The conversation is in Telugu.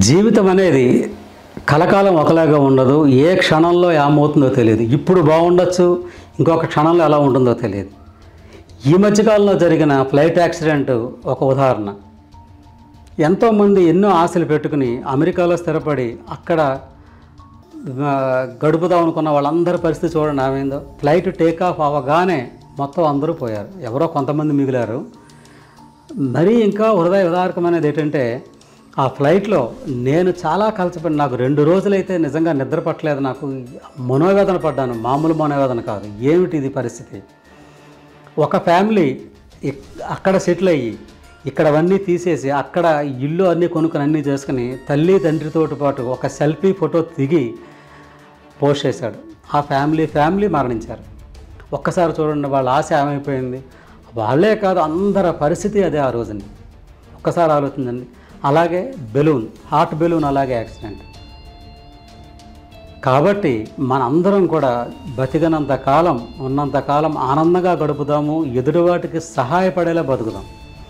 జీవితం అనేది కలకాలం ఒకలాగా ఉండదు. ఏ క్షణంలో ఏమవుతుందో తెలియదు. ఇప్పుడు బాగుండొచ్చు, ఇంకొక క్షణంలో ఎలా ఉంటుందో తెలియదు. ఈ మధ్యకాలంలో జరిగిన ఫ్లైట్ యాక్సిడెంట్ ఒక ఉదాహరణ. ఎంతోమంది ఎన్నో ఆశలు పెట్టుకుని అమెరికాలో స్థిరపడి అక్కడ గడుపుదాం అనుకున్న వాళ్ళందరి పరిస్థితి చూడండి ఏమైందో. ఫ్లైట్ టేక్ ఆఫ్ అవ్వగానే మొత్తం అందరూ పోయారు, ఎవరో కొంతమంది మిగిలారు. మరీ ఇంకా హృదయ విదారకమైనది ఏంటంటే, ఆ ఫ్లైట్లో నేను చాలా కలచపడి, నాకు 2 రోజులైతే నిజంగా నిద్ర పట్టలేదు. నాకు మనోవేదన పడ్డాను, మామూలు మనోవేదన కాదు. ఏమిటి ఇది పరిస్థితి? ఒక ఫ్యామిలీ అక్కడ సెటిల్ అయ్యి ఇక్కడ అవన్నీ తీసేసి అక్కడ ఇల్లు అన్నీ కొనుక్కొని అన్నీ చేసుకుని తల్లి తండ్రితో పాటు ఒక సెల్ఫీ ఫోటో దిగి పోస్ట్ చేశాడు. ఆ ఫ్యామిలీ మరణించారు. ఒక్కసారి చూడండి, వాళ్ళ ఆశ ఏమైపోయింది. వాళ్ళే కాదు, అందరి పరిస్థితి అదే ఆ రోజుని. ఒక్కసారి ఆలోచించండి. అలాగే హార్ట్ బెలూన్ అలాగే యాక్సిడెంట్. కాబట్టి మనందరం కూడా బతికినంత కాలం ఉన్నంతకాలం ఆనందంగా గడుపుదాము, ఎదుటివాటికి సహాయపడేలా బతుకుదాం.